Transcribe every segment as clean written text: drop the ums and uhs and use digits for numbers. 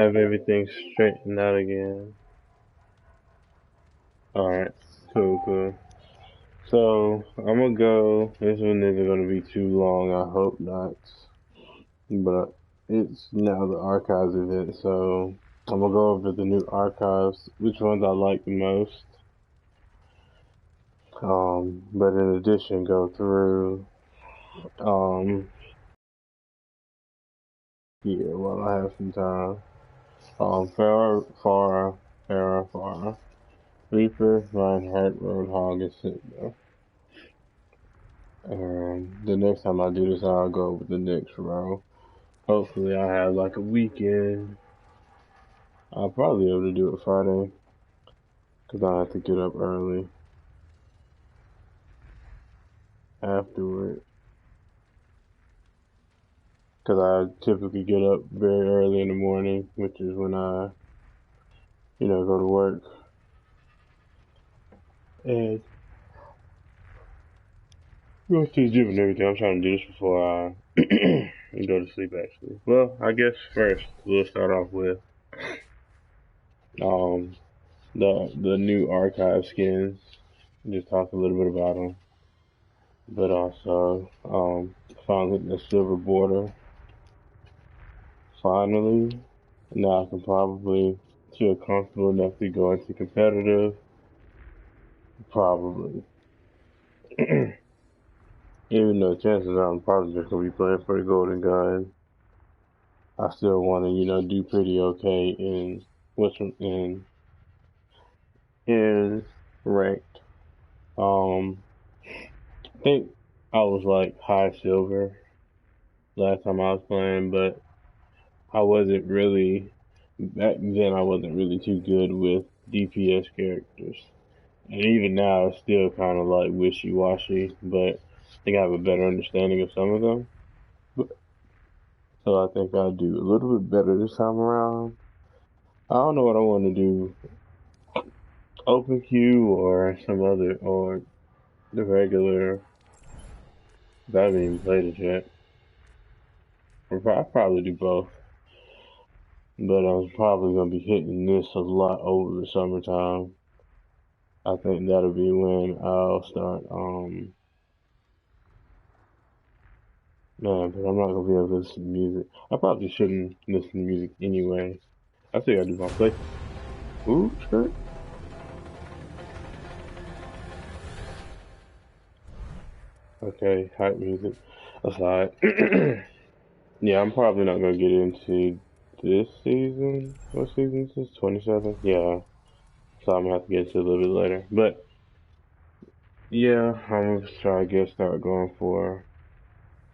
Have everything straightened out again. Alright, cool. So, I'm gonna go. This one isn't gonna be too long, I hope not. But it's now the archives event, so I'm gonna go over the new archives, which ones I like the most. But in addition, go through, um, yeah, while I have some time. Farah, Reaper, Reinhardt, Roadhog, and Sigma. The next time I do this, I'll go with the next row. Hopefully, I have like a weekend. I'll probably be able to do it Friday, because I have to get up early afterward. Because I typically get up very early in the morning, which is when I, go to work. And go to the gym and everything. I'm trying to do this before I go to sleep, actually. Well, I guess first, we'll start off with um, the new archive skins. Just talk a little bit about them. But also, finally the silver border. Finally, now I can probably feel comfortable enough to go into competitive. Probably. Even though chances are I'm probably just gonna be playing for the golden gun. I still want to, do pretty okay in ranked. I think I was like high silver last time I was playing, but I wasn't really back then. I wasn't really too good with DPS characters, and even now it's still kind of like wishy-washy. But I think I have a better understanding of some of them. So I think I'll do a little bit better this time around. I don't know what I want to do, open queue or some other, or the regular. I haven't even played it yet. I'll probably do both. But I'm probably gonna be hitting this a lot over the summertime. I think that'll be when I'll start. Man, but I'm not gonna be able to listen to music. I probably shouldn't listen to music anyway. I think I do my play. Ooh, skirt. Okay, hype music aside. Yeah, I'm probably not gonna get into this season. What season is this? 27? Yeah. So I'm gonna have to get into it a little bit later. But yeah, I'm gonna try to start going for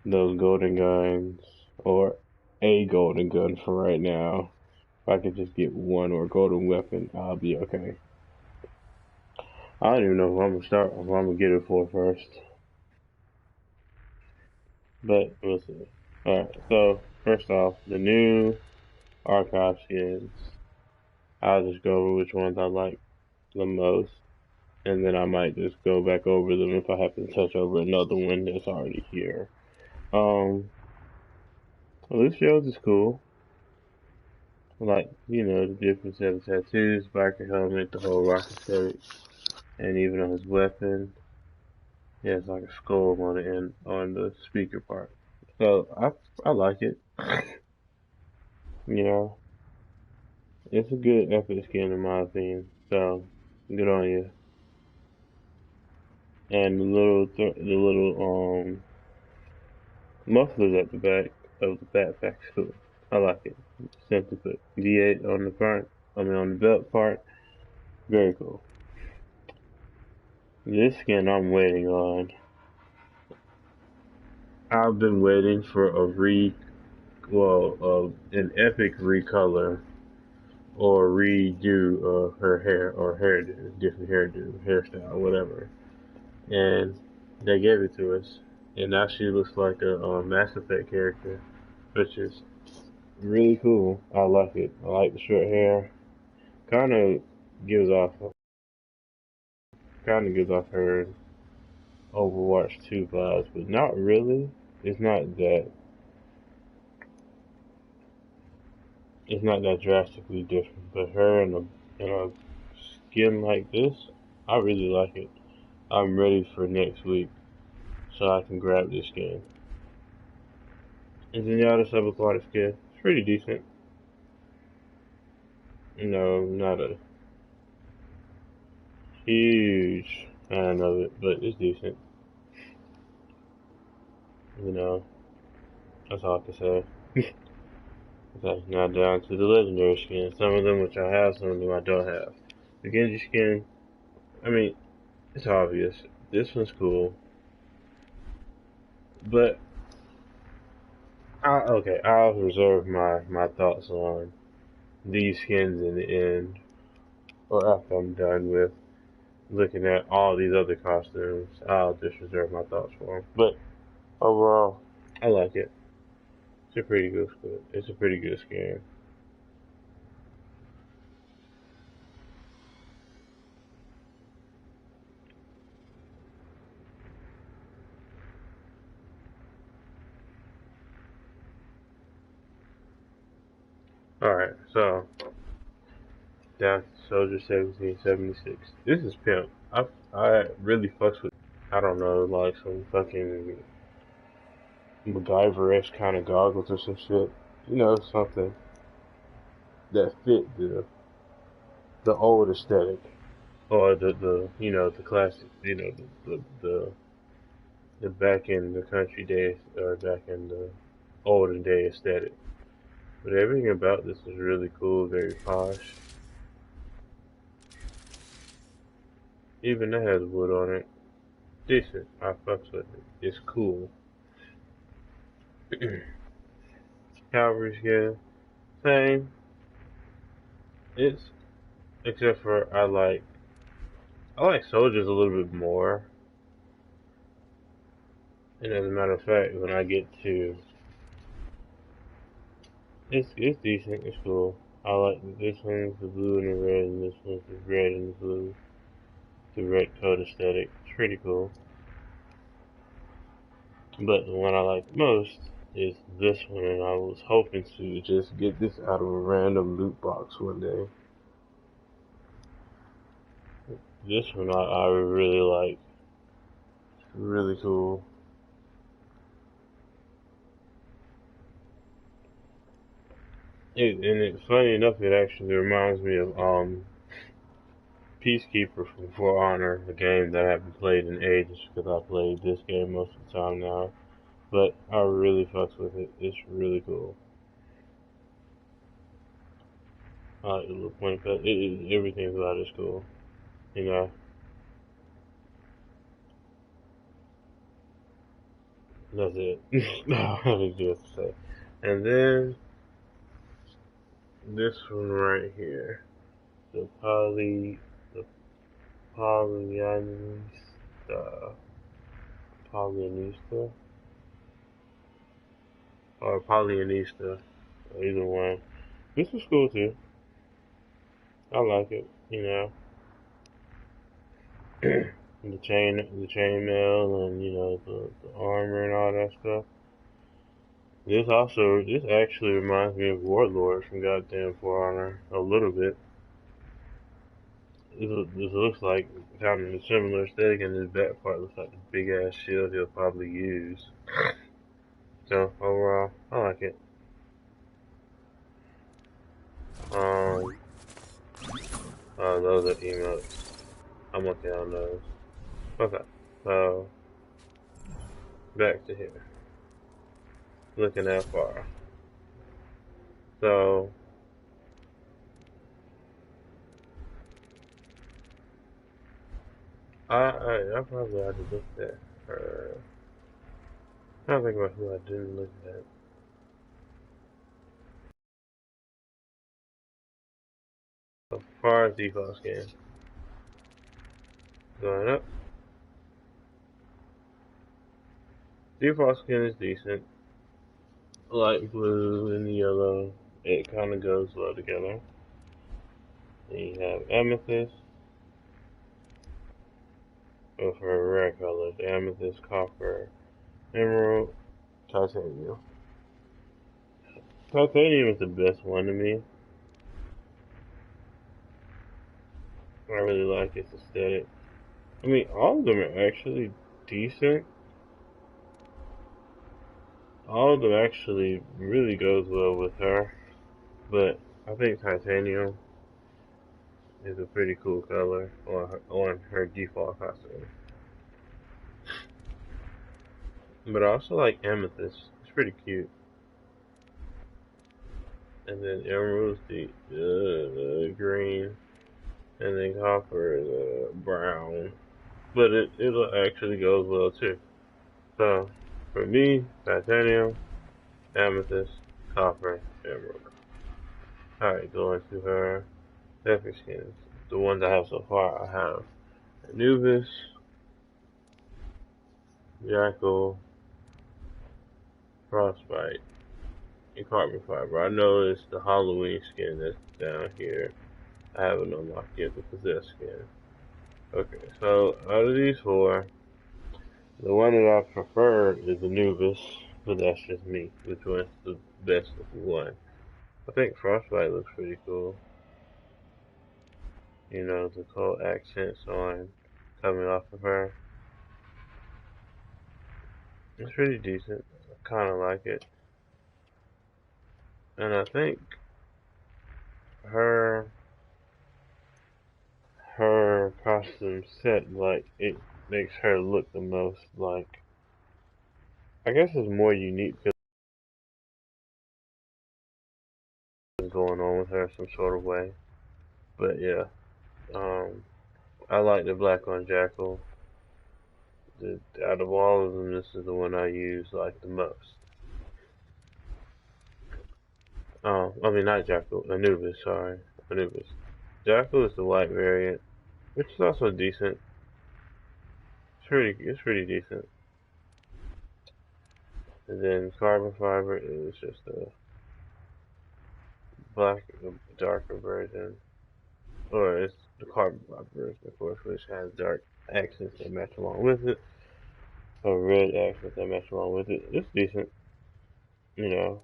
those golden guns or a golden gun for right now. If I could just get one or golden weapon, I'll be okay. I don't even know who I'm gonna start, who I'm gonna get it for first, but we'll see. Alright, so first off, the new archive skins. I'll just go over which ones I like the most, and then I might just go back over them if I happen to touch over another one that's already here. Well, this shows is cool. Like, the different set of tattoos, biker helmet, the whole rocket shirt, and even on his weapon, he has like a skull on the end, on the speaker part. So I like it. You know, it's a good epic skin in my opinion. So good on you. And the little mufflers at the back of the backpack too. I like it. Simply put, D8 on the front. I mean on the belt part. Very cool. This skin I'm waiting on. I've been waiting for an epic recolor or redo of her hair or hairdo, different hairstyle, whatever. And they gave it to us, and now she looks like a Mass Effect character, which is really cool. I like it. I like the short hair. Kind of gives off, her Overwatch 2 vibes, but not really. It's not that. It's not that drastically different, but her in a skin like this, I really like it. I'm ready for next week so I can grab this skin. And Zenyatta subaquatic skin, it's pretty decent. No, not a huge fan of it, but it's decent. You know, that's all I can say. Okay, now down to the legendary skin. Some of them which I have, some of them I don't have. The Genji skin, I mean, it's obvious. This one's cool. But, I'll reserve my thoughts on these skins in the end, or after I'm done with looking at all these other costumes. I'll just reserve my thoughts for them. But, overall, I like it. It's a pretty good skin. It's a pretty good skin. Alright, so down to Soldier 1776. This is pimp. I really fucks with, I don't know, like some fucking MacGyver-esque kind of goggles or some shit. You know, something that fit the old aesthetic. Or the you know, the classic, you know, the back in the country days, or back in the olden day aesthetic. But everything about this is really cool, very posh. Even it has wood on it. Decent. I fucks with it. It's cool. Cavalry skin, same. It's except for I like soldiers a little bit more. And as a matter of fact, when I get to it's decent. It's cool. I like this one's the blue and the red, and this one's the red and the blue. The red coat aesthetic. It's pretty cool. But the one I like most is this one, and I was hoping to just get this out of a random loot box one day. This one I really like. It's really cool. Funny enough, it actually reminds me of Peacekeeper from For Honor, a game that I haven't played in ages because I played this game most of the time now. But I really fucks with it. It's really cool. I like the little point pad. Everything about it's cool. You know, that's it. No, I have just to say. And then this one right here, the polyanista, polyanista, or polyanista, either one. This is cool too. I like it. You know, the chain mail, and you know the armor and all that stuff. This actually reminds me of Warlord from goddamn For Honor a little bit. This looks like kind of a similar aesthetic, and this back part looks like the big ass shield he'll probably use. So overall, I like it. Um, those are emotes. I'm working on those. Okay, so back to here. Looking at far. So I probably had to look at her. I don't think about who I didn't look at. As far as default scan, going up. Default skin is decent. Light blue and yellow. It kind of goes well together. Then you have amethyst. Or for rare colors, amethyst, copper, emerald, titanium. Titanium is the best one to me. I really like its aesthetic. I mean, all of them are actually decent. All of them actually really goes well with her. But I think titanium is a pretty cool color on her default costume. But I also like amethyst. It's pretty cute. And then emerald's the green. And then copper is brown. But it actually goes well too. So for me, titanium, amethyst, copper, emerald. Alright, going to her epic skins. The ones I have so far, I have Anubis, Jackal, Frostbite, and Carbon Fiber. I know it's the Halloween skin that's down here. I haven't unlocked yet the Possess skin. Okay, so out of these four, the one that I prefer is Anubis, but that's just me. Which one's the best one? I think Frostbite looks pretty cool. You know, the cold accents on coming off of her. It's pretty decent. I kind of like it. And I think her her costume set, like, it makes her look the most like, I guess it's more unique because what's going on with her some sort of way. But yeah, I like the black on Jackal. Out of all of them, this is the one I use like the most. I mean not Jackal, Anubis. Sorry, Anubis. Jackal is the white variant, which is also decent. It's pretty decent. And then carbon fiber is just a black, darker version. Or it's the carbon fiber version, of course, which has dark accents that match along with it. Or red accents that match along with it. It's decent, you know.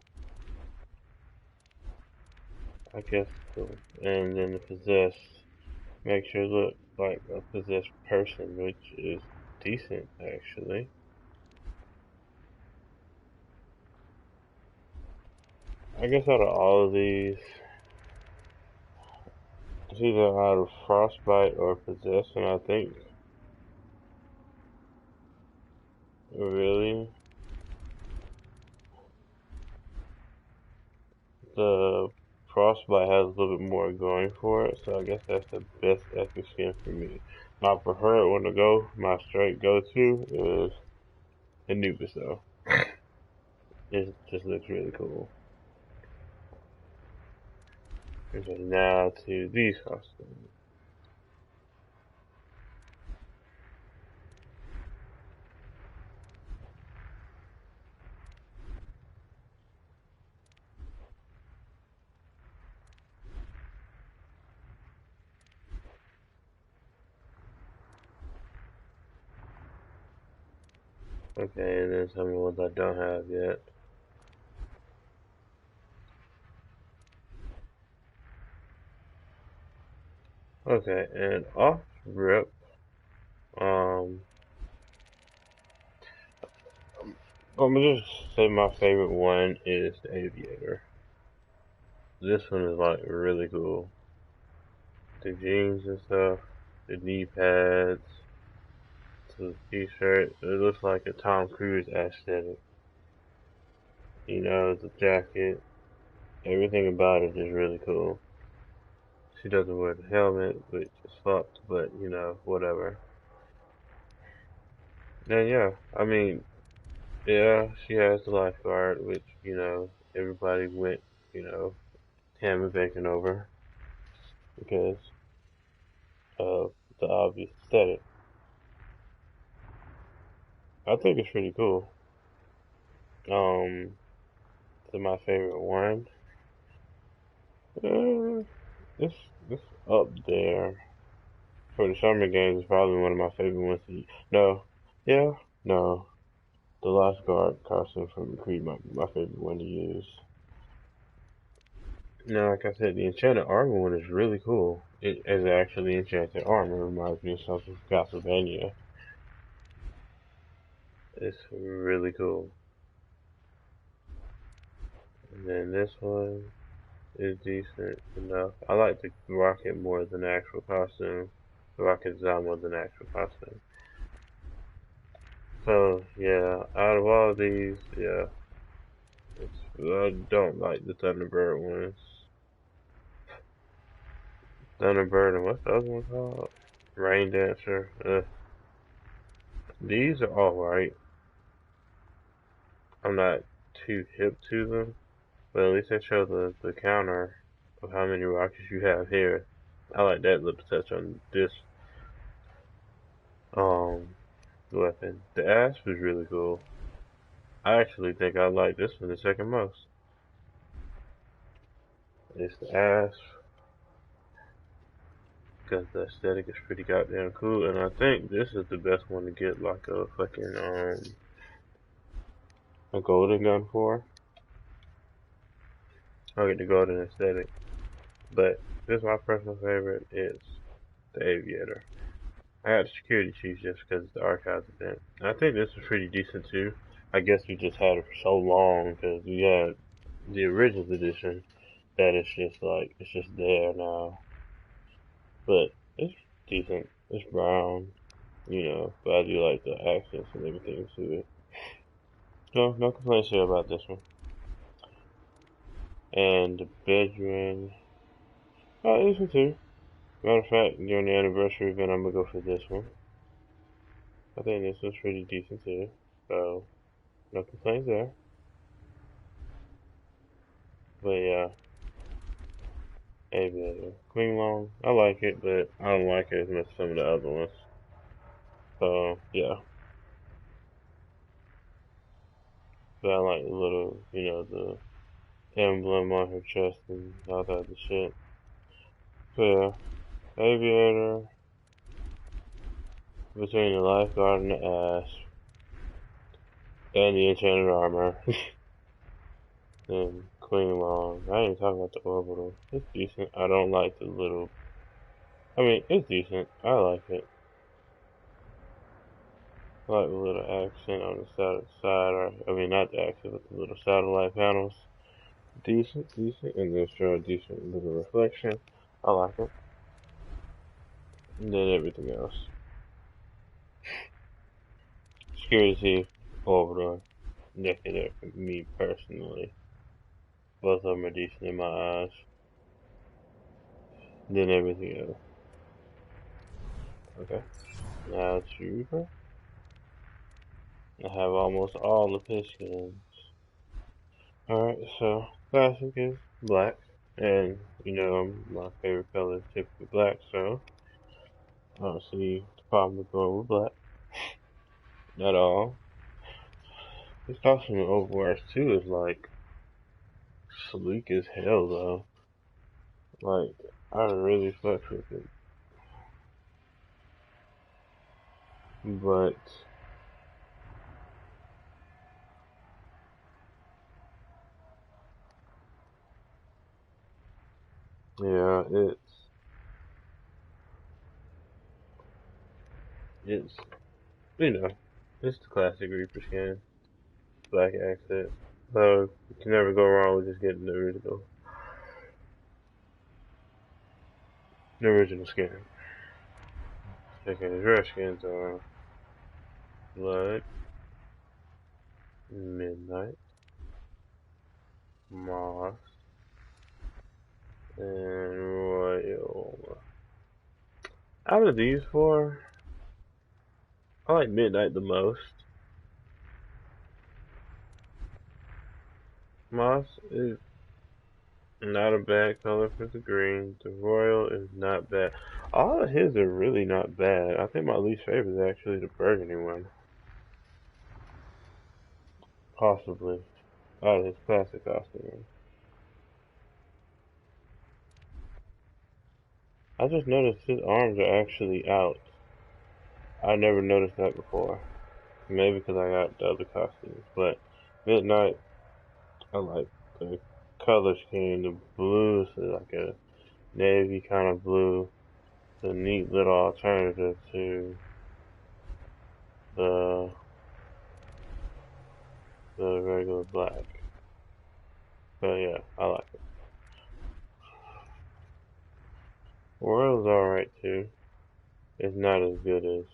I guess cool. And then the possessed makes her look like a possessed person, which is decent actually. I guess out of all of these, it's either out of frostbite or possessed, and I think really the frostbite has a little bit more going for it, so I guess that's the best epic skin for me. My preferred one to go, my straight go-to is Anubis though. It just looks really cool. Okay, now to these costumes. Okay, and then some of the ones I don't have yet. Okay, and off rip, um, I'm gonna just say my favorite one is the Aviator. This one is like really cool. The jeans and stuff, the knee pads, the t-shirt. It looks like a Tom Cruise aesthetic. You know, the jacket, everything about it is really cool. She doesn't wear the helmet, which is fucked, but you know, whatever. And yeah, I mean, yeah, she has the lifeguard, which, you know, everybody went, you know, ham and bacon over because of the obvious aesthetic. I think it's pretty cool. Um, so my favorite one, uh, it's, it's up there. For the summer games, it's probably one of my favorite ones to use. No, yeah, no. The lifeguard costume from Creed might be my favorite one to use. Now, like I said, the enchanted armor one is really cool. It is actually enchanted armor. Reminds me of something from Castlevania. It's really cool. And then this one is decent enough. I like the rocket more than the actual costume. The rocket design more than the actual costume. So yeah, out of all of these, yeah, I don't like the Thunderbird ones. Thunderbird and what's the other one called? Rain Dancer. These are alright. I'm not too hip to them, but at least they show the counter of how many rockets you have here. I like that little touch on this weapon. The asp was really cool. I actually think I like this one the second most. It's the asp because the aesthetic is pretty goddamn cool, and I think this is the best one to get like a fucking a golden gun for. I'll get the golden aesthetic, but this is my personal favorite. It's the Aviator. I got the security chief just because it's the archives event. And I think this is pretty decent too. I guess we just had it for so long because we had the original edition that it's just like it's just there now. But it's decent. It's brown, you know, but I do like the accents and everything to it. No complaints here about this one. And the bedroom, oh, this one too. Matter of fact, during the anniversary event, I'm gonna go for this one. I think this one's pretty decent too. So, no complaints there. But yeah, Aviator. Queen Long, I like it, but I don't like it as much as some of the other ones. So, yeah. But I like the little, you know, the emblem on her chest and all that other shit. So yeah, Aviator, between the lifeguard and the ass, and the enchanted armor, and Queen Long. I ain't talking about the orbital. It's decent. I don't like the little, I mean, it's decent. I like it. I like the little accent on the side, or, I mean, not the accent, but the little satellite panels. Decent, and then show a decent little reflection. I like it. And then everything else. Security, overall, neck and neck for me personally. Both of them are decent in my eyes. And then everything else. Okay. Now Trooper. I have almost all of his skins. Alright, so classic is black. And you know my favorite color is typically black, so I don't see the problem with going with black. At all. This costume in Overwatch 2 is like sleek as hell though. Like I really fuck with it. But yeah, it's you know, it's the classic Reaper skin. Black accent. So you can never go wrong with just getting the original skin. Checking his rare skins are Blood, Midnight, Moss, and Royal. Out of these four, I like Midnight the most. Moss is not a bad color for the green. The Royal is not bad. All of his are really not bad. I think my least favorite is actually the burgundy one. Possibly. Out of his classic costume. I just noticed his arms are actually out. I never noticed that before. Maybe because I got the other costumes. But Midnight, I like the color scheme. The blue is like a navy kind of blue. It's a neat little alternative to the regular black. But yeah, I like it. Royal's alright too. It's not as good as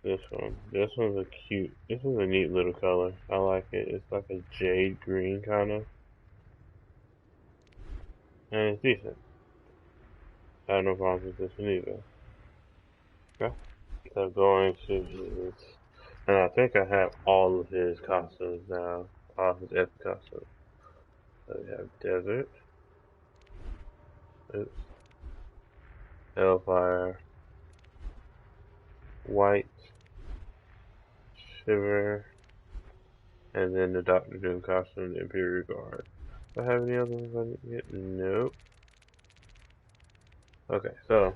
this one. This one's a cute. This is a neat little color. I like it. It's like a jade green kind of, and it's decent. I have no problems with this one either. Okay. So going to his, and I think I have all of his costumes now. All his epic costumes. So we have Desert. Oops. Hellfire. White. Shiver. And then the Doctor Doom costume, the Imperial Guard. Do I have any other ones I need to get? Nope. Okay, so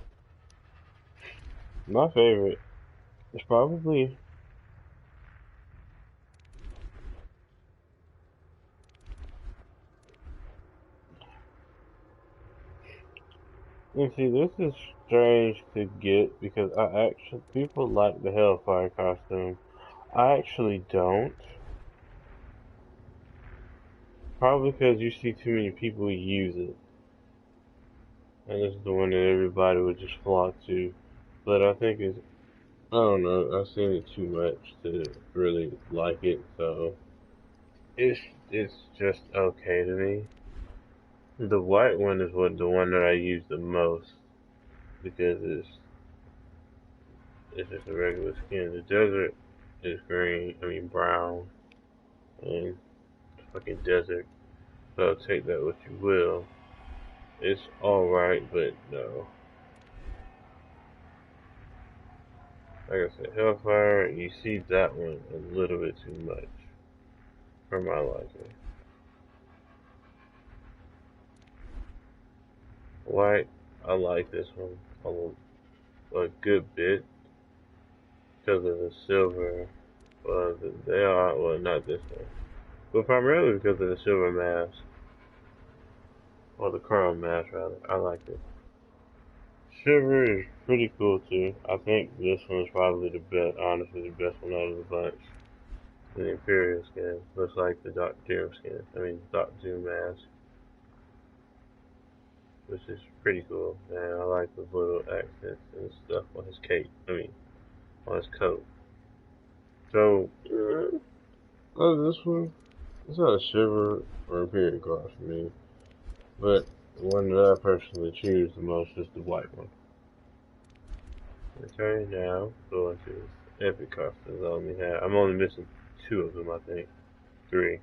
my favorite is probably, you see, this is strange to get because people like the Hellfire costume. I actually don't. Probably because you see too many people use it. And this is the one that everybody would just flock to. But I think it's, I don't know, I've seen it too much to really like it, so it's just okay to me. The white one is the one that I use the most because it's just a regular skin. The desert is brown, and fucking desert. So take that what you will. It's alright, but no. Like I said, Hellfire, you see that one a little bit too much for my liking. White, I like this one a good bit because of the silver. They are, well, not this one, but primarily because of the silver mask, or the chrome mask rather. I like it. Shiver is pretty cool too. I think this one is probably the best, honestly, the best one out of the bunch. The Imperial skin looks like the Doctor Doom skin. Doctor Doom mask, which is pretty cool. And I like the little accents and stuff on his cape. On his coat. So, this one, it's not a Shiver or Imperial Guard for me, but the one that I personally choose the most is the white one. Okay, now going to his epic costumes. I'm only missing 2 of them, I think. 3.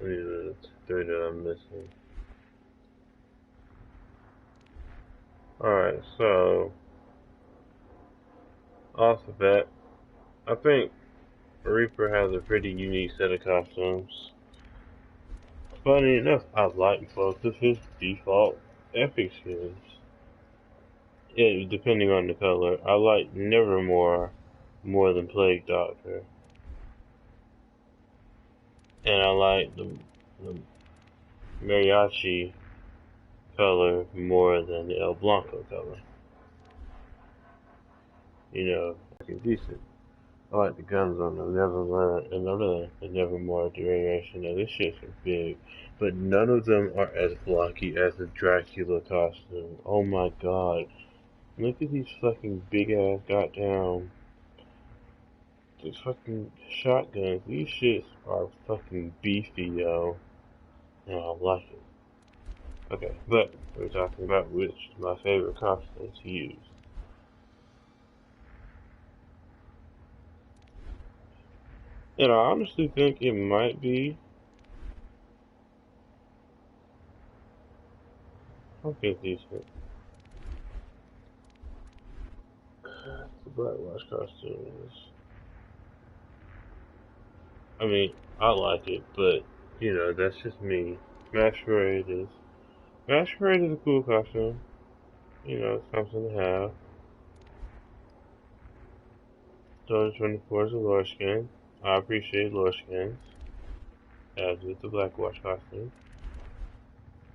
These are the 3 that I'm missing. Alright, so off the bat, I think Reaper has a pretty unique set of costumes. Funny enough, I like both of his default epic skins. Yeah, depending on the color. I like Nevermore more than Plague Doctor. And I like the Mariachi color more than the El Blanco color. Fucking decent. I like the guns on the Nevermore and the Nevermore duration. Now this shit's big, but none of them are as blocky as the Dracula costume. Oh my god. Look at these fucking big ass goddamn these fucking shotguns. These shits are fucking beefy, yo. And I like it. Okay, but we're talking about which is my favorite costume to use. And I honestly think it might be, okay, decent. Black Watch costume is. I mean, I like it, but you know, that's just me. Masquerade is Masquerade is a cool costume. You know, it's something to have. 2024 is a lore skin. I appreciate lore skins, as with the Black Watch costume.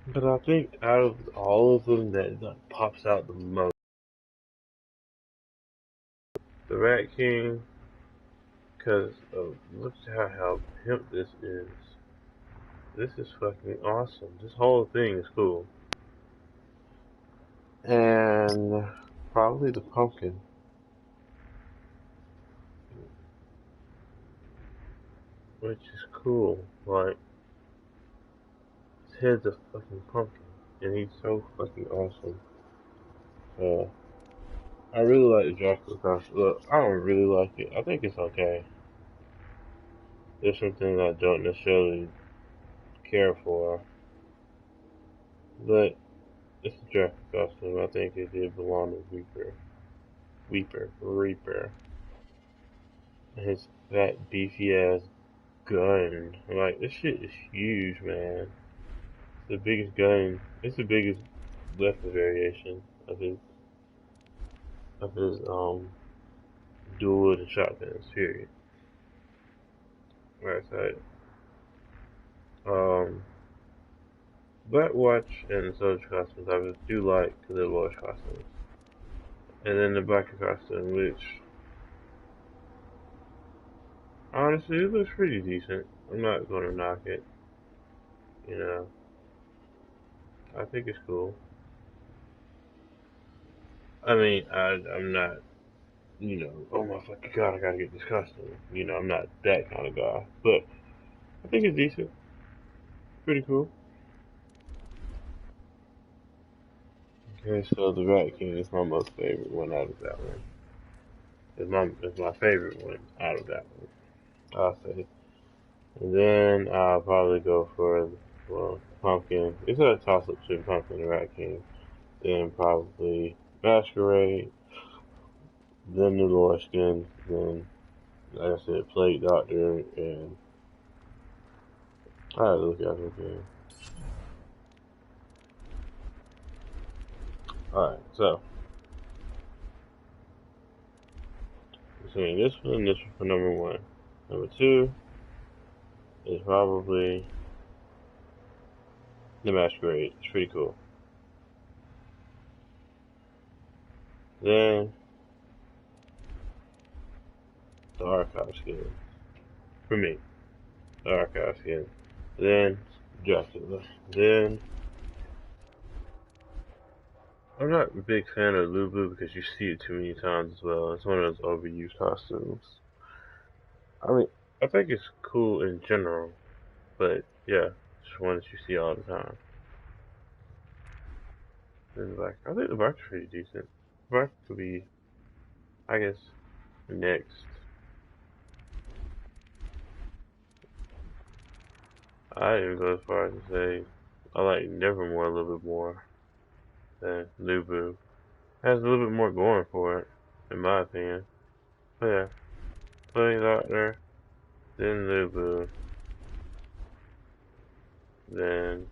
But I think out of all of them that like, pops out the most, the Rat King, because look at how pimp this is. This is fucking awesome. This whole thing is cool. And probably the pumpkin, which is cool. Like, his head's a fucking pumpkin, and he's so fucking awesome. I really like the Jackal costume. Look, I don't really like it. I think it's okay. There's some things I don't necessarily care for, but it's a Jackal costume. I think it did belong to Reaper. His fat, beefy ass gun. Like, this shit is huge, man. It's the biggest gun. It's the biggest weapon variation of his dual and shotguns. Period. Right side. Black Watch and Soldier costumes I do like because they're Watch costumes. And then the Biker costume, which honestly it looks pretty decent. I'm not gonna knock it. You know, I think it's cool. I mean, I'm not, you know, oh my fucking god, I gotta get this costume. You know, I'm not that kind of guy, but I think it's decent. Pretty cool. Okay, so the Rat King is my most favorite one out of that one. It's my favorite one out of that one. I'll say. And then I'll probably go for, well, Pumpkin. It's a toss up between Pumpkin and Rat King. Then probably Masquerade. Then the Lore Skin. Then, like I said, Plague Doctor. And I had to look at it again. Alright, so. Between this one and this one for number one. Number two is probably the Masquerade. It's pretty cool. Then the Archive skin. For me. The Archive skin. Then Jackal. Then I'm not a big fan of Lubu because you see it too many times as well. It's one of those overused costumes. I mean, I think it's cool in general, but yeah, it's one that you see all the time. And I think the Black's pretty decent. Black could be, I guess, next. I even go as far as to say I like Nevermore a little bit more than Lubu. It has a little bit more going for it, in my opinion. But yeah, Plague Doctor, then Lubu, then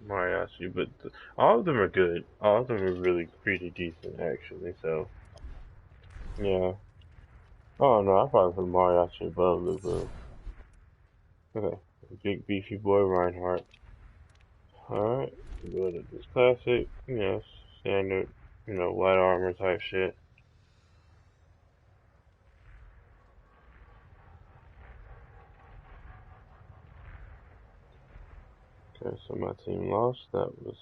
Mariachi, but all of them are good. All of them are really pretty decent, actually. So, yeah. Oh no, I probably put Mariachi above Lubu. Okay, big beefy boy Reinhardt. Alright, go to this classic, you know, standard, you know, white armor type shit. Okay, so my team lost. That was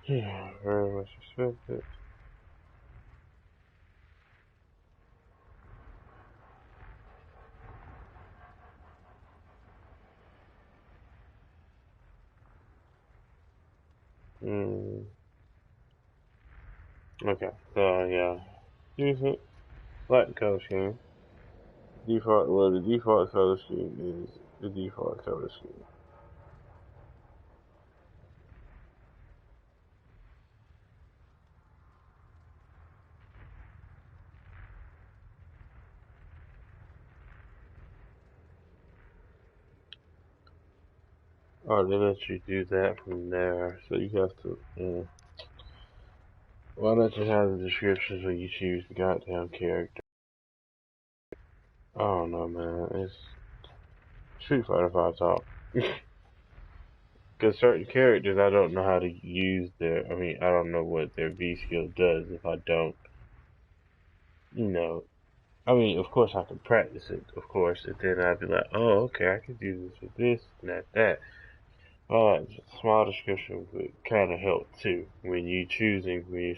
very much expected. Okay, so yeah, decent. Like the color scheme. Default, well, the default color scheme is the default color scheme. Oh, they let you do that from there, so you have to. Why don't you have the descriptions when you choose the goddamn character? I don't know, man. It's Street Fighter 5 talk. Because certain characters, I don't know how to use their. I mean, I don't know what their V skill does if I don't, you know. I mean, of course, I can practice it, of course, and then I'd be like, oh, okay, I can do this with this and that. Small description would kind of help too when you're choosing the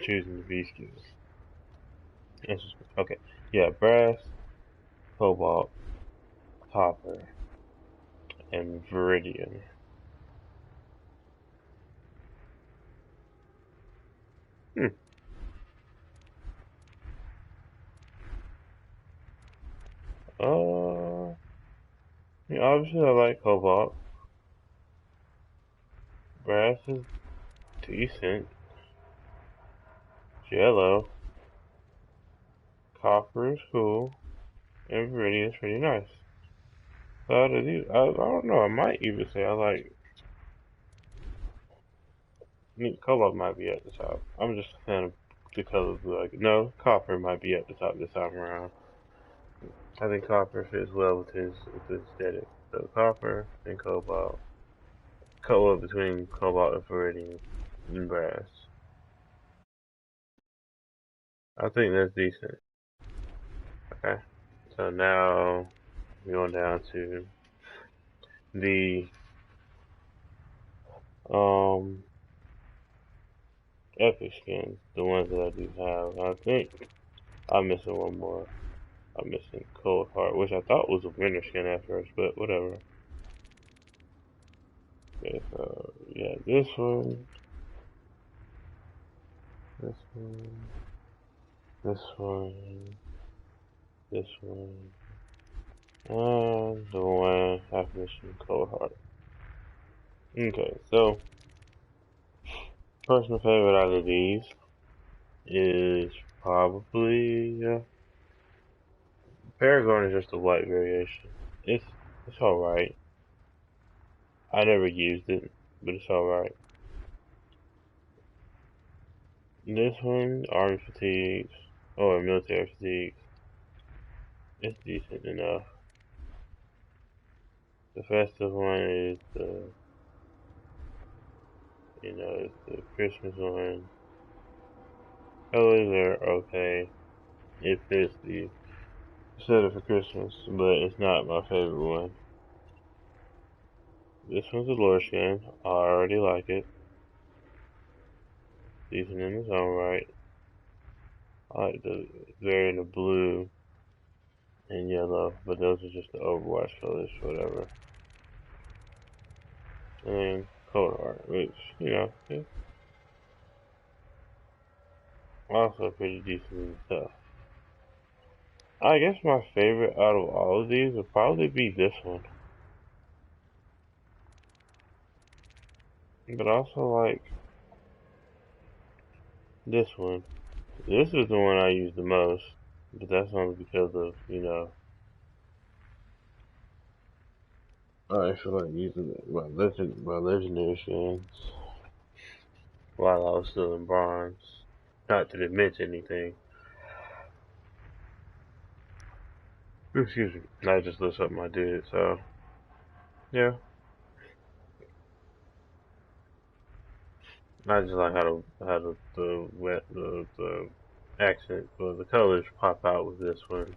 V skills. Okay, yeah, brass, cobalt, copper, and viridian. Hmm. Yeah, obviously I like cobalt. Brass is decent. Yellow, copper is cool, and viridian is pretty nice. So out of these, I don't know. I might even say I like. I mean, cobalt might be at the top. I'm just a fan of the color blue. Like, no, copper might be at the top this time around. I think copper fits well with his aesthetic. So copper and cobalt. Co between cobalt and viridian and brass. I think that's decent. Okay. So now we're going down to the um epic skins, the ones that I do have. I think I'm missing one more. I'm missing Cold Heart, which I thought was a winter skin at first, but whatever. Okay, so yeah, this one, this one, this one, and the one half mission Cold Heart. Okay, so personal favorite out of these is probably Paragon is just a white variation. It's alright. I never used it, but it's alright. This one, Army Fatigues, or Military Fatigues, it's decent enough. The festive one is it's the Christmas one. Colors are okay. It fits the setup for Christmas, but it's not my favorite one. This one's a lore skin. I already like it. Decent in its own right. I like the variant of blue and yellow, but those are just the Overwatch colors, whatever. And Cold Heart, which, is also pretty decent stuff. I guess my favorite out of all of these would probably be this one. But I also like this one. This is the one I use the most. But that's only because of, I feel like using my legendary skins while I was still in bronze. Not that it meant anything. Excuse me. I just looked something I did, so yeah. I just like how the accent or the colors pop out with this one,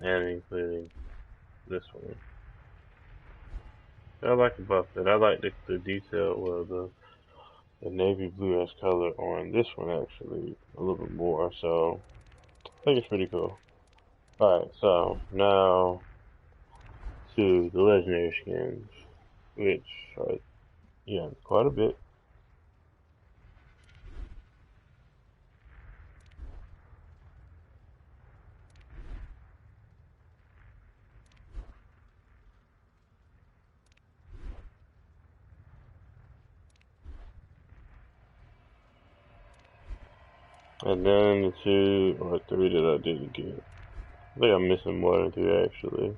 and including this one. I like the buff that. I like the detail, well, the navy blue as color on this one actually a little bit more. So I think it's pretty cool. All right, so now to the legendary skins, which are quite a bit. And then the 2 or 3 that I didn't get. I think I'm missing more than 3 actually.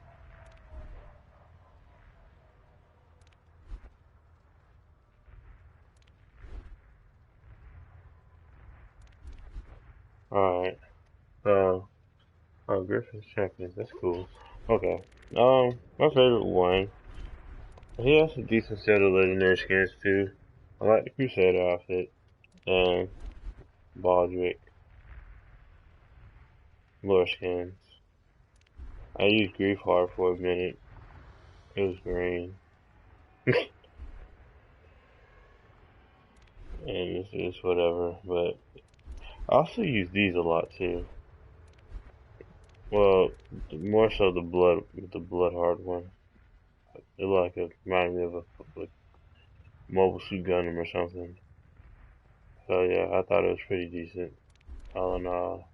Alright. Oh, Griffin's champions. That's cool. Okay. My favorite one. He has a decent set of legendary skins too. I like the Crusader outfit and Baldric lore skins. I used Grief Heart for a minute. It was green. And it's whatever, but I also use these a lot too. Well, more so the blood hard one. It like it reminded me of a mobile suit Gundam or something. So yeah, I thought it was pretty decent. All in all,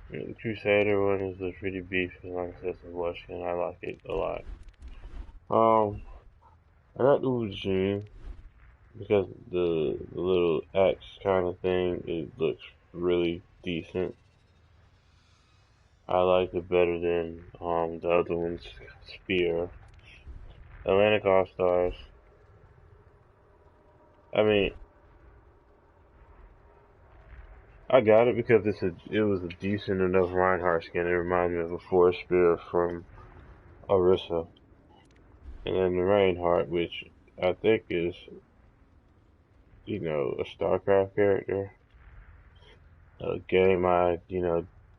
the Crusader one is a pretty beefy. Like I said, it's a blush skin. I like it a lot. Um, I got the Wujin because the little axe kind of thing. It looks really decent. I like it better than the other one's spear. Atlantic All Stars. I mean, I got it because it was a decent enough Reinhardt skin. It reminded me of a Forest Spear from Orisa. And then the Reinhardt, which I think is, a StarCraft character. A game I,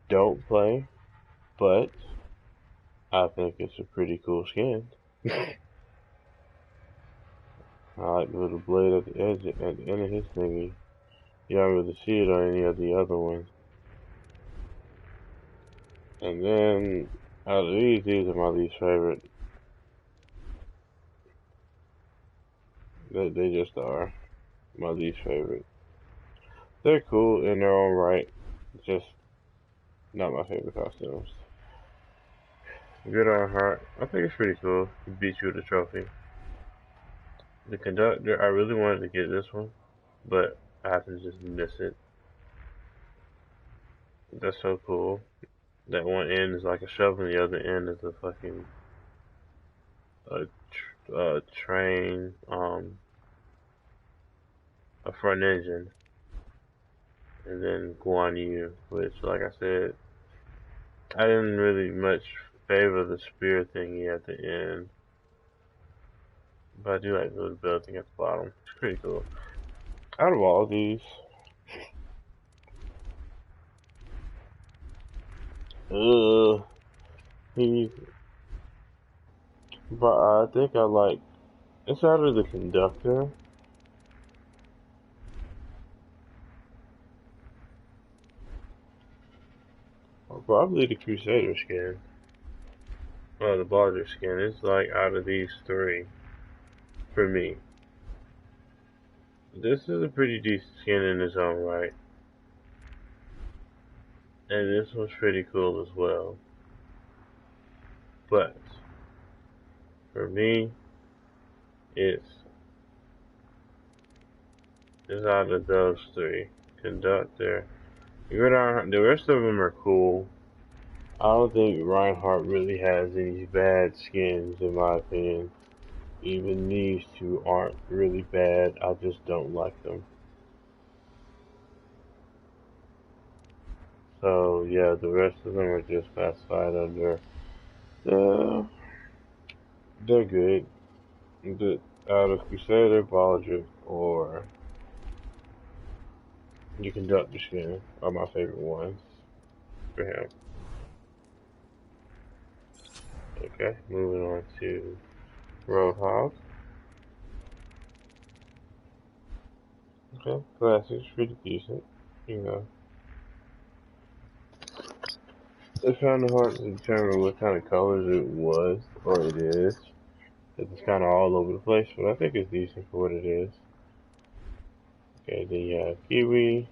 don't play, but I think it's a pretty cool skin. I like the little blade at the edge, at the end of his thingy. You don't really see it on any of the other ones. And then, out of these are my least favorite. They just are my least favorite. They're cool in their own right, just not my favorite costumes. Good on Heart, I think it's pretty cool. He beat you with a trophy. The Conductor, I really wanted to get this one, but I happen to just miss it. That's so cool. That one end is like a shovel, and the other end is a fucking train, a front engine, and then Guan Yu, which, like I said, I didn't really much favor the spear thingy at the end, but I do like the little bell thing at the bottom. It's pretty cool. Out of all these, he, but I think I like, it's out of the Conductor. Or probably the Crusader skin. Well, the Baldric skin. It's like out of these three, for me. This is a pretty decent skin in its own right. And this one's pretty cool as well. But, for me, it's out of those three. Conductor. The rest of them are cool. I don't think Reinhardt really has any bad skins, in my opinion. Even these two aren't really bad. I just don't like them. So yeah, the rest of them are just classified under they're good. Out of Crusader, Baldric, or the Conductor skin are my favorite ones for him. Okay, moving on to Roadhog. Okay, classic's pretty decent, you know. It's kind of hard to determine what kind of colors it was, or it is. It's kind of all over the place, but I think it's decent for what it is. Okay, then you have Kiwi.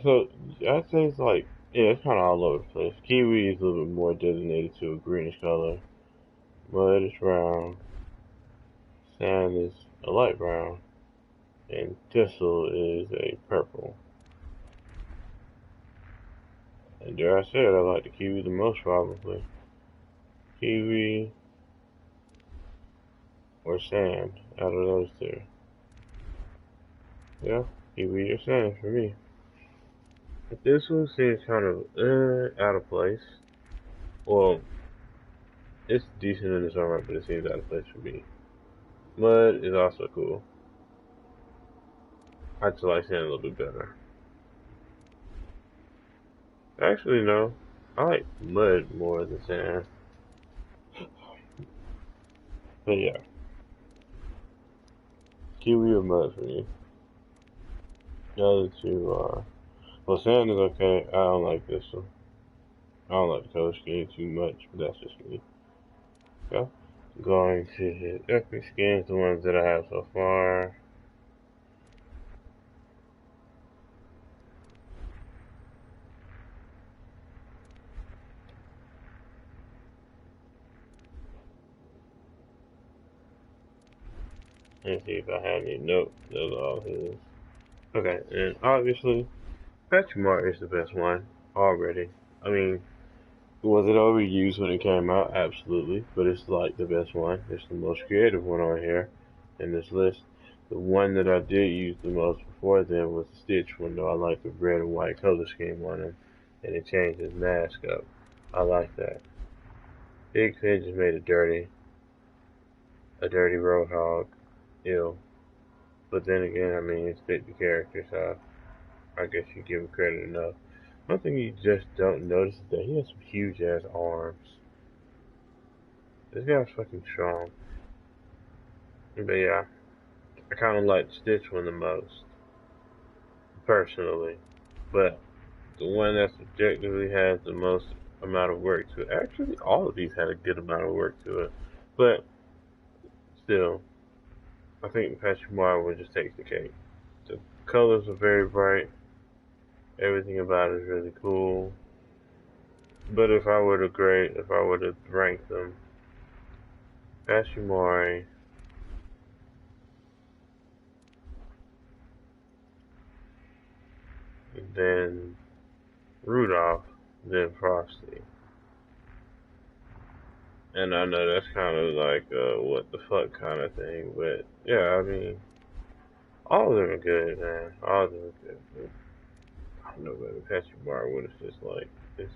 So, I'd say it's like, yeah, it's kind of all over the place. Kiwi is a little bit more designated to a greenish color. Mud is brown. Sand is a light brown. And Thistle is a purple. And dare I say it, I like the Kiwi the most probably. Kiwi or Sand out of those two. Yeah, you read your saying for me. But this one seems kind of out of place. Well, it's decent in its own right, but it seems out of place for me. Mud is also cool. I just like sand a little bit better. Actually, no. I like mud more than sand. But yeah, kiwi or mud for me. The other two are. Well, sand is okay. I don't like this one. I don't like the color scheme too much, but that's just me. Okay. Going to hit epic skins, the ones that I have so far. Let's see if I have any. Nope, those are all his. Okay, and obviously, Petrimar is the best one already. I mean, was it overused when it came out? Absolutely, but it's like the best one. It's the most creative one on here in this list. The one that I did use the most before then was the Stitch one, though. I like the red and white color scheme on him, and it changed his mask up. I like that. Big Fin just made a dirty roadhog. Ew. But then again, I mean, it fit the character, so I guess you give him credit enough. One thing you just don't notice is that he has some huge ass arms. This guy's fucking strong. But yeah, I kind of like Stitch one the most, personally. But the one that subjectively has the most amount of work to it. Actually, all of these had a good amount of work to it. But still, I think Patrick Marvel just takes the cake. The colors are very bright. Everything about it is really cool. But if I were to rank them, Ashimori, then Rudolph, then Frosty. And I know that's kind of like a what the fuck kind of thing, but yeah, I mean, all of them are good, man. All of them are good. But I don't know, baby. Patrick Marwood is just like this.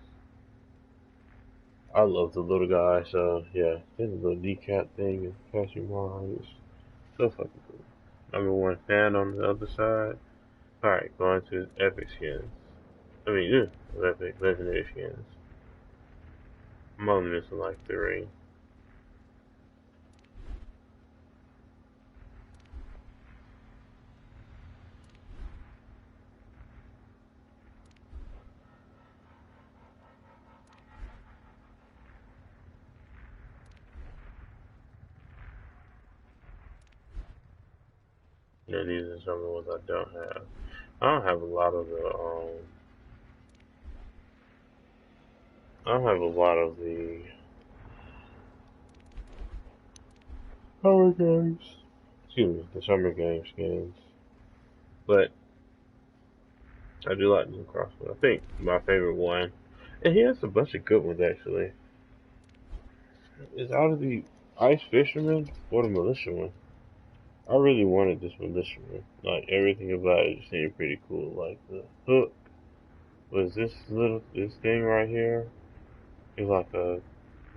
I love the little guy, so yeah, his little decap thing and Patrick Marwood is so fucking cool. Number one fan on the other side. Alright, going to epic skins. I mean, epic legendary skins. I'm only missing like three. Yeah, these are some of the ones I don't have. I don't have a lot of I don't have a lot of the summer games. Excuse me, the summer game skins. But I do like the crossbow. I think my favorite one, and he has a bunch of good ones actually, is out of the Ice Fisherman or the Militia one. I really wanted this Militia one. Like everything about it just seemed pretty cool. Like the hook was this thing right here. It's like a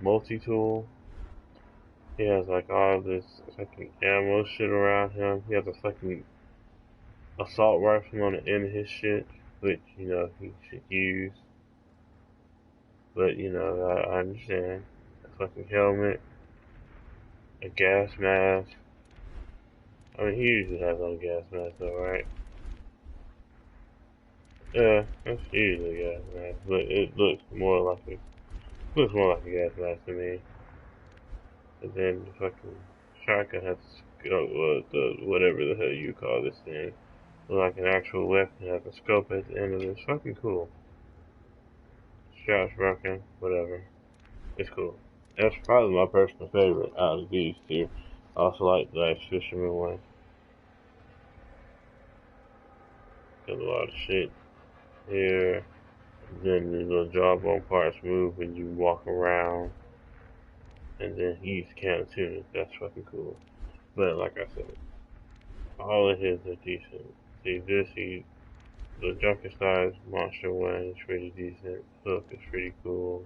multi-tool. He has like all this fucking ammo shit around him. He has a fucking assault rifle on the end of his shit, which, he should use. But, I understand. A fucking helmet, a gas mask. I mean, he usually has on a gas mask though, right? Yeah, that's usually a gas mask, but it looks more like a gas mask to me. And then the fucking shotgun has the whatever the hell you call this thing. Like an actual weapon, has a scope at the end of it. It's fucking cool. Strap's broken, whatever. It's cool. That's probably my personal favorite out of these two. I also like the Ice Fisherman one. Got a lot of shit here. Then the little jawbone parts move when you walk around. And then he used can too. That's fucking cool. But like I said, all of his are decent. See this, the junker size monster one is pretty decent. Hook is pretty cool.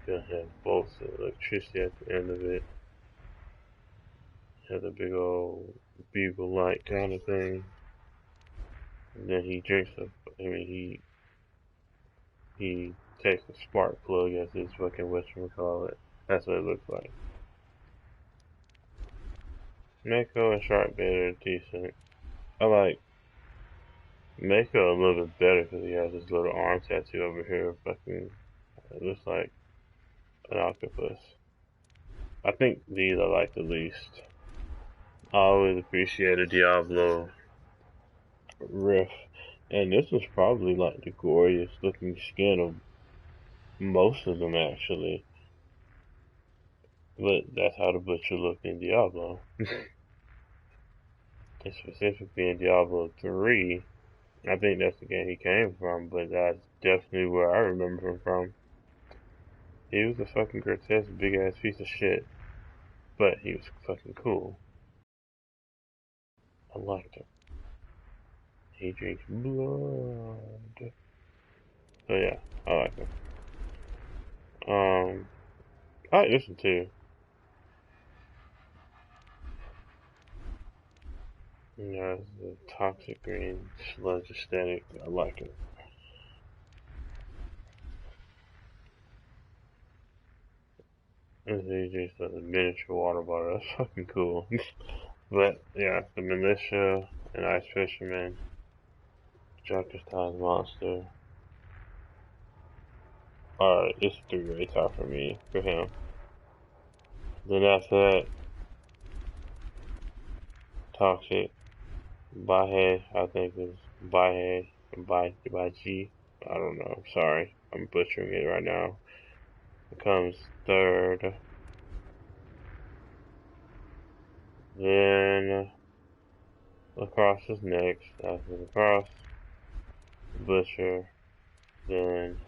Gonna have bolts of electricity at the end of it. Has a big old bugle light kind of thing. And then he drinks he takes a spark plug as his fucking whatchamacallit. That's what it looks like. Mako and Shark Bait are decent. I like Mako a little bit better because he has his little arm tattoo over here. Fucking, it looks like an octopus. I think these I like the least. I always appreciate a Diablo riff. And this was probably like the goriest looking skin of most of them actually. But that's how the butcher looked in Diablo. And specifically in Diablo 3, I think that's the game he came from, but that's definitely where I remember him from. He was a fucking grotesque big ass piece of shit. But he was fucking cool. I liked him. He drinks blood. So yeah, I like him. I like this one too. You know, it's the toxic green sludge aesthetic. I like it. And he just a miniature water bottle. That's fucking cool. But yeah, the militia, an ice fisherman, Junkerstein's monster. Alright, it's 3-way top for me, for him. Then after that, toxic. Bahe, I think is Bahe, Baji. I don't know. I'm sorry. I'm butchering it right now. It comes third. Then Lacrosse is next. After Lacrosse, Butcher. Then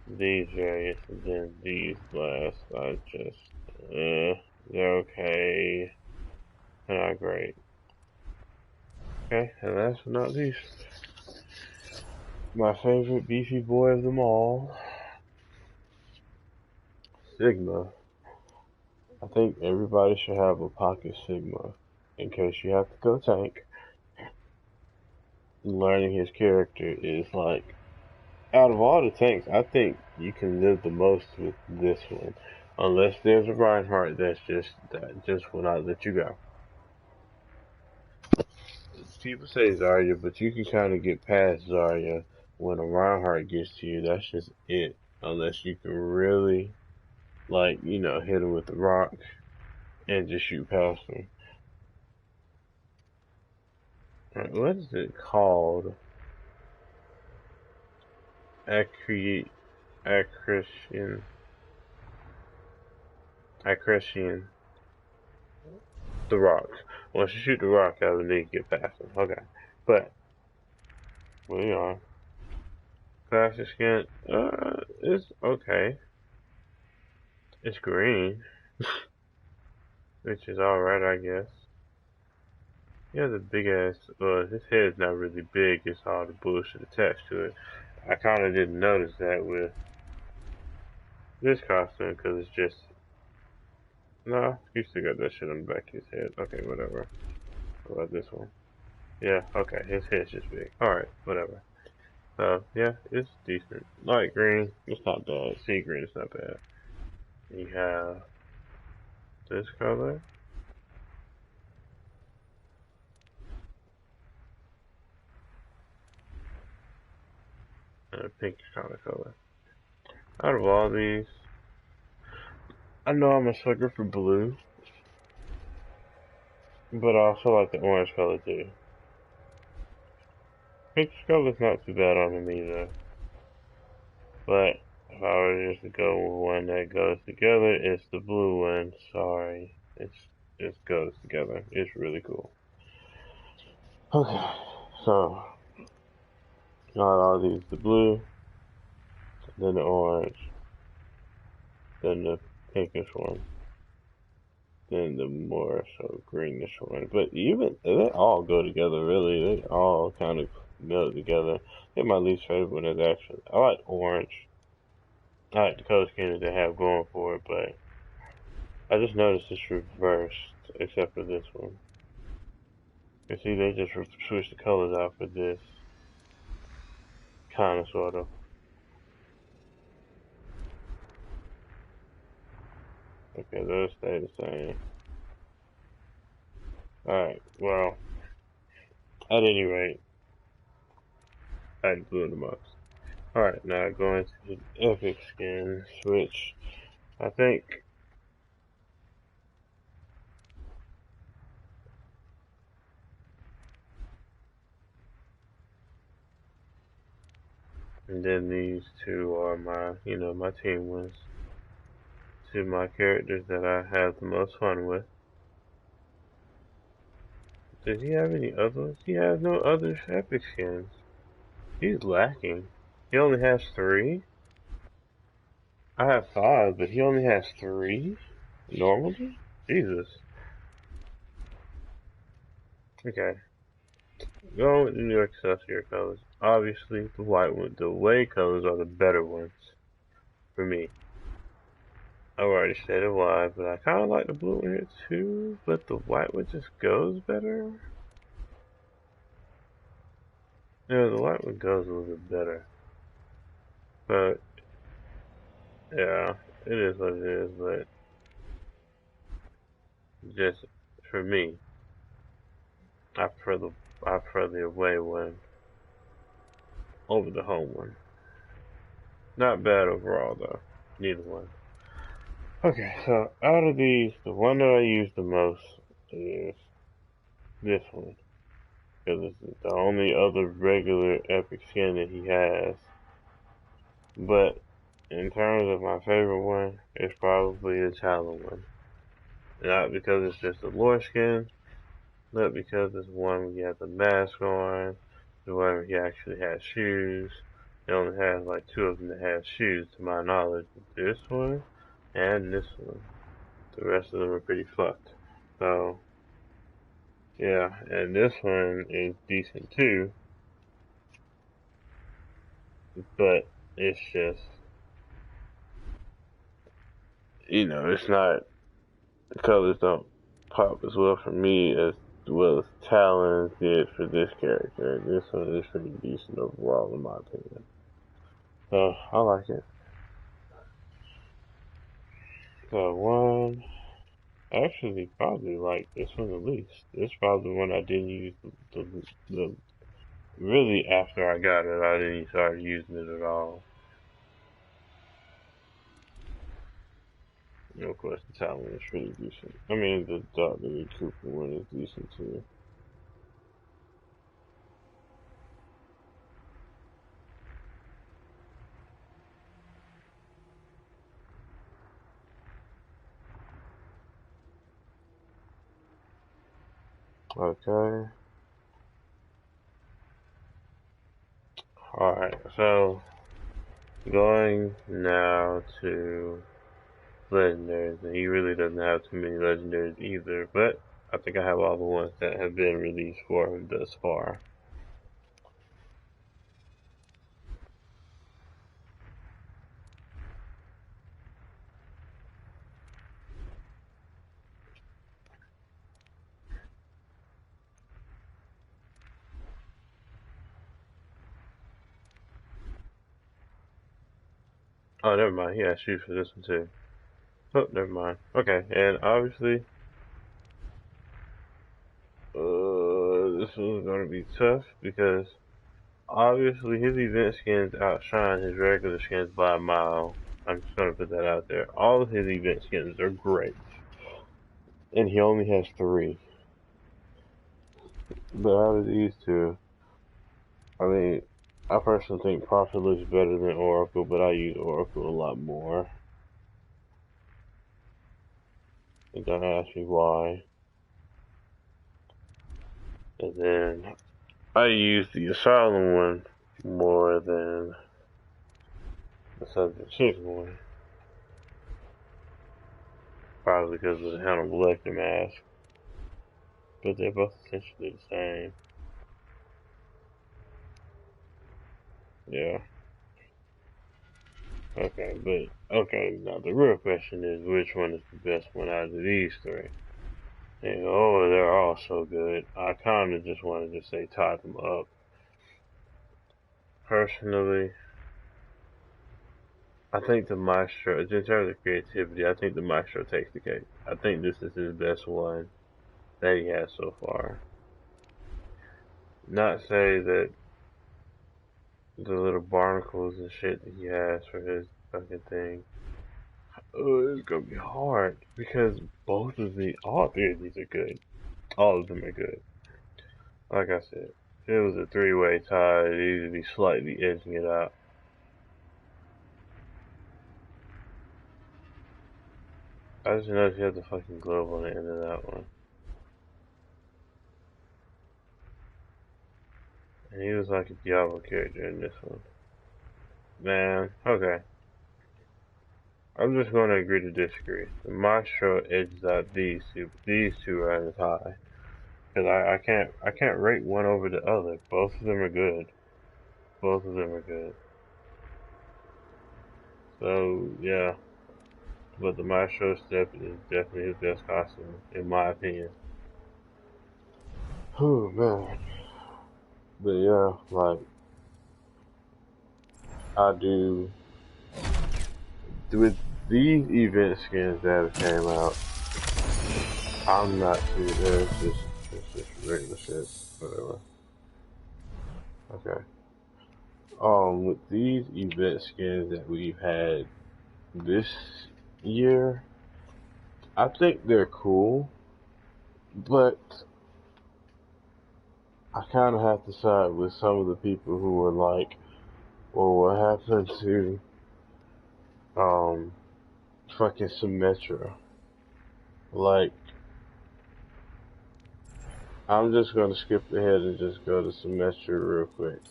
these various, and then these last. I just, they're okay. They're not great. Okay, and last but not least, my favorite beefy boy of them all, Sigma. I think everybody should have a pocket Sigma in case you have to go tank. Learning his character is like, out of all the tanks, I think you can live the most with this one. Unless there's a Reinhardt that just will not let you go. People say Zarya, but you can kind of get past Zarya when a Reinhardt gets to you. That's just it. Unless you can really, like, you know, hit him with the rock and just shoot past him. Right, what is it called? Accretion. Accretion. The rock. Once you shoot the rock out, then you get past him. Okay. But, we are. Classic skin, it's okay. It's green. Which is alright, I guess. He has a big ass, his head's not really big, it's all the bullshit attached to it. I kinda didn't notice that with this costume, cause it's just, no, he still got that shit on the back of his head. Okay, whatever. What about this one? Yeah, okay, his head's just big. Alright, whatever. So, yeah, it's decent. Light green, it's not bad. Sea green, it's not bad. You have this color. And a pinkish kind of color. Out of all these, I know I'm a sucker for blue, but I also like the orange color too. Pinkish color's not too bad on him either. But if I were just to go with one that goes together, it's the blue one. Sorry, it goes together. It's really cool. Okay, so not all these: the blue, then the orange, then the pinkish one, than the more so greenish one. But even they all go together really. They all kind of meld together. I think my least favorite one is actually I like orange. I like the color scheme that they have going for it, but I just noticed it's reversed except for this one. You see, they just switched the colors out for this. Kind of, sort of. Okay, those stay the same. Alright, well, at any rate, I blew the most. Alright, now going to the epic skins, which I think and then these two are my, my team wins. Two of my characters that I have the most fun with. Does he have any others? He has no other epic skins. He's lacking. He only has 3? I have 5, but he only has 3? Normally? Jesus. Okay. Going with the New York Excelsior colors. Obviously, the white one, the way colors are the better ones for me. I've already stated why, but I kind of like the blue one here too, but the white one just goes better. Yeah, the white one goes a little bit better. But, yeah, it is what it is, but just for me, I prefer the away one over the home one. Not bad overall though, neither one. Okay, so out of these, the one that I use the most is this one. Because it's the only other regular epic skin that he has. But in terms of my favorite one, it's probably the Talon one. Not because it's just a lore skin, but because it's one where he has a mask on, the one where he actually has shoes. He only has like 2 of them that have shoes to my knowledge. This one and this one. The rest of them are pretty fucked. So, yeah, and this one is decent too, but it's just, it's not, the colors don't pop as well for me as well as Talon did for this character. This one is pretty decent overall in my opinion. So, I like it. So, one, actually probably like this one the least. This is probably the one I didn't use the really after I got it, I didn't start using it at all. Of course, the Talon is pretty decent. I mean, the Dr. Cooper one is decent too. Okay. Alright, so going now to legendaries, and he really doesn't have too many legendaries either, but I think I have all the ones that have been released for him thus far. Oh, never mind. He has shoes for this one too. Oh, never mind. Okay, and obviously, this one's gonna be tough because obviously his event skins outshine his regular skins by a mile. I'm just gonna put that out there. All of his event skins are great, and he only has 3. But out of these two, I mean, I personally think Prophet looks better than Oracle, but I use Oracle a lot more. And don't ask me why. And then I use the Asylum one more than the Subject 6 one. Probably because of the Hannibal Lecter mask. But they're both essentially the same. Yeah. Okay, but okay, now the real question is which one is the best one out of these three? And oh, they're all so good. I kinda just wanted to say tie them up. Personally, I think the Maestro, in terms of creativity, I think the Maestro takes the cake. I think this is his best one that he has so far. Not say that the little barnacles and shit that he has for his fucking thing. Oh, it's gonna be hard because all three of these are good. All of them are good. Like I said, if it was a three-way tie, it'd either be slightly edging it out. I just noticed he had the fucking glove on the end of that one. And he was like a Diablo character in this one. Man, okay. I'm just going to agree to disagree. The Maestro edges out these two. These two are as high. Because I can't rate one over the other. Both of them are good. Both of them are good. So, yeah. But the Maestro Step is definitely his best costume, in my opinion. Oh, man. But yeah, like, I do, with these event skins that have came out, I'm not too, it's just regular shit, whatever. Okay. With these event skins that we've had this year, I think they're cool, but I kind of have to side with some of the people who are like, well, what happened to, fucking Symmetra? Like, I'm just gonna skip ahead and just go to Symmetra real quick.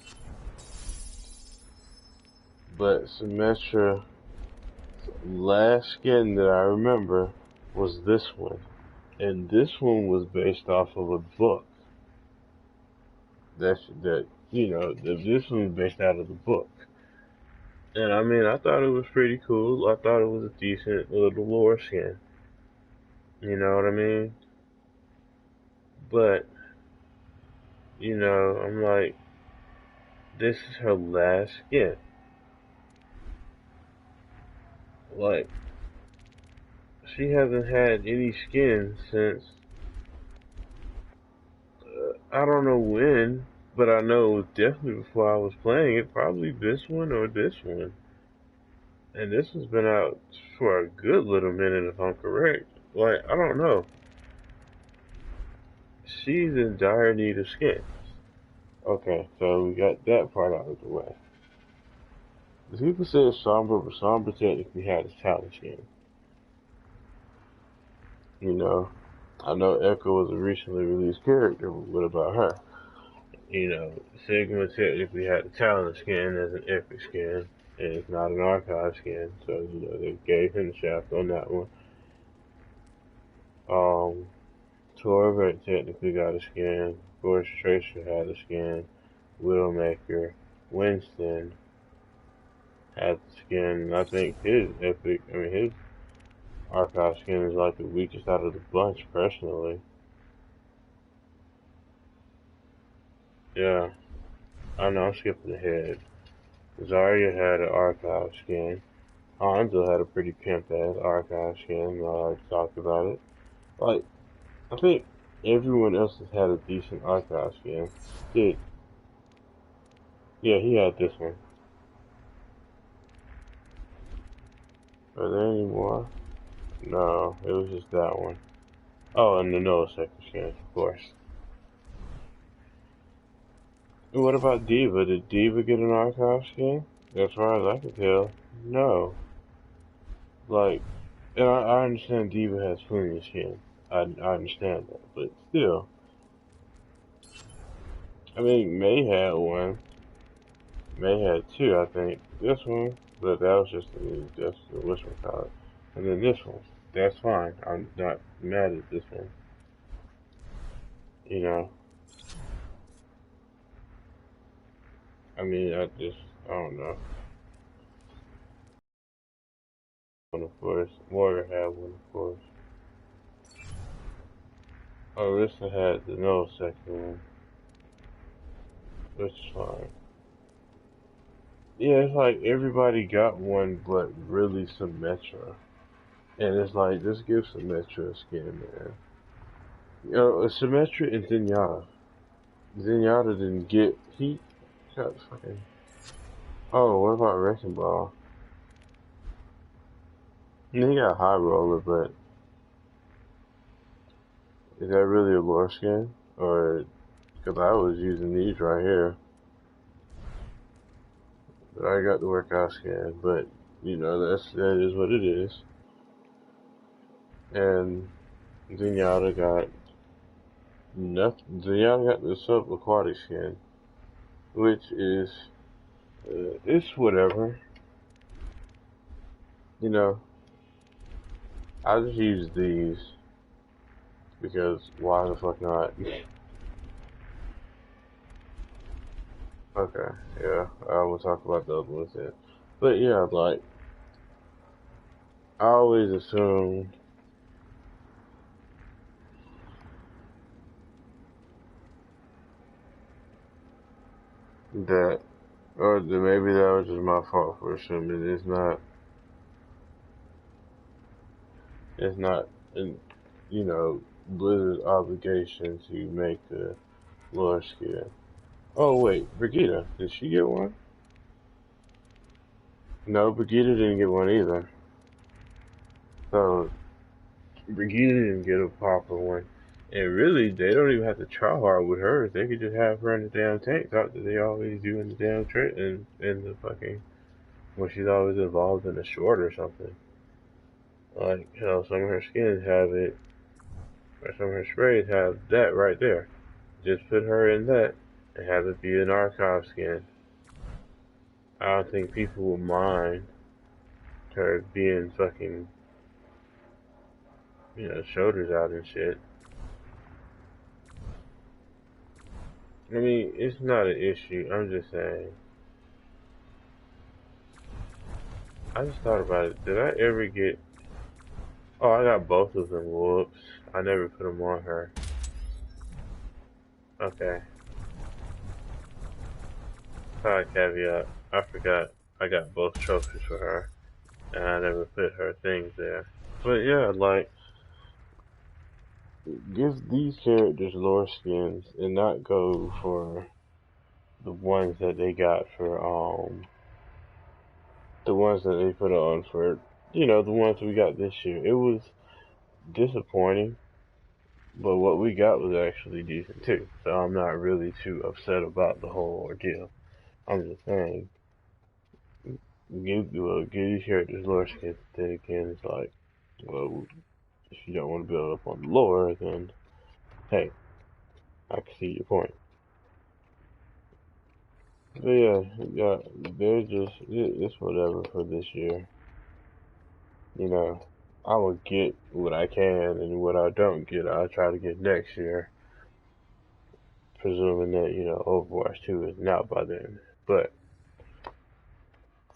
But Symmetra, last skin that I remember was this one. And this one was based off of a book. This one was based out of the book. And I mean, I thought it was pretty cool. I thought it was a decent little lore skin. You know what I mean? But, I'm like, this is her last skin. Like, she hasn't had any skin since, I don't know when, but I know it was definitely before I was playing it. Probably this one or this one. And this one's been out for a good little minute, if I'm correct. Like, I don't know. She's in dire need of skins. Okay, so we got that part out of the way. The people said Sombra, but Sombra technically had his talent skin. I know Echo was a recently released character, but what about her? Sigma technically had the talent skin as an epic skin, and it's not an archive skin, so, they gave him the shaft on that one. Torvik technically got a skin, of course Tracer had a skin, Widowmaker, Winston had the skin, I think his archive skin is like the weakest out of the bunch, personally. Yeah, I know, I'm skipping ahead. Zarya had an archive skin. Hanzo had a pretty pimp ass archive skin, I talked about it. Like, I think everyone else has had a decent archive skin. Dude, yeah, he had this one. Are there any more? No, it was just that one. Oh, and the Noah sector skin, of course. And what about Diva? Did Diva get an archive skin? As far as I can tell, no. Like, and I understand Diva has plenty of skin. I understand that, but still. I mean, May had one. May had two, I think. This one, but that was just the whatchamacallit. And then this one. that's fine. I'm not mad at this one. You know, I mean, I don't know. One, of course. Warrior had one, of course. Orisa had the no second one, which is fine. Yeah, it's like everybody got one, but really Symmetra. And it's like, just give Symmetra a skin, man. You know, Symmetra and Zenyatta. Zenyatta didn't get, he got fucking, oh, what about Wrecking Ball? He got High Roller, but is that really a lore skin? Or, because I was using these right here. But I got the workout skin, but, you know, that is what it is. And Zenyatta got nothing. Zenyatta got the sub-aquatic skin, which is, it's whatever. You know, I just use these because why the fuck not? Okay, yeah, I will talk about the other ones then. But yeah, like, I always assumed that, or maybe that was just my fault for assuming it's not, in, you know, Blizzard's obligation to make a lore skin. Oh wait, Brigitte, did she get one? No, Brigitte didn't get one either. So Brigitte didn't get a proper one. And really, they don't even have to try hard with her. They could just have her in the damn tank top that they always do in the damn trip and in the fucking when she's always involved in a short or something. Like, you know, some of her skins have it, or some of her sprays have that right there. Just put her in that and have it be an archive skin. I don't think people will mind her being fucking, you know, shoulders out and shit. I mean, it's not an issue. I'm just saying. I just thought about it. Did I ever get... Oh, I got both of them. Whoops. I never put them on her. Okay. Caveat. I forgot I got both trophies for her. And I never put her things there. But yeah, like, give these characters lore skins and not go for the ones that they got for, the ones that they put on for, you know, the ones we got this year. It was disappointing, but what we got was actually decent too. So I'm not really too upset about the whole ordeal. I'm just saying, give these characters lore skins. Then again, it's like, well, if you don't want to build up on the lore, then hey, I can see your point. But yeah, they're just, it's whatever for this year. You know, I will get what I can, and what I don't get, I'll try to get next year, presuming that, you know, Overwatch 2 is not by then. But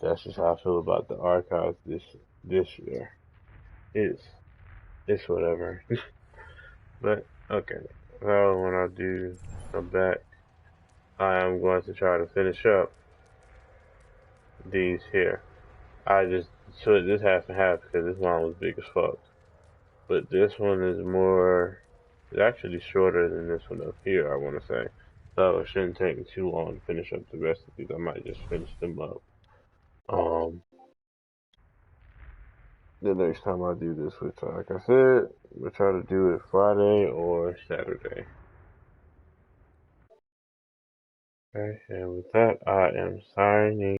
that's just how I feel about the archives this year. It's it's whatever. But okay. Well, when I do come back, I am going to try to finish up these here. I just split this half and half because this one was big as fuck. But this one is more, it's actually shorter than this one up here, I want to say. So it shouldn't take me too long to finish up the rest of these. I might just finish them up. Um, the next time I do this, which, like I said, we'll try to do it Friday or Saturday. Okay, and with that, I am signing.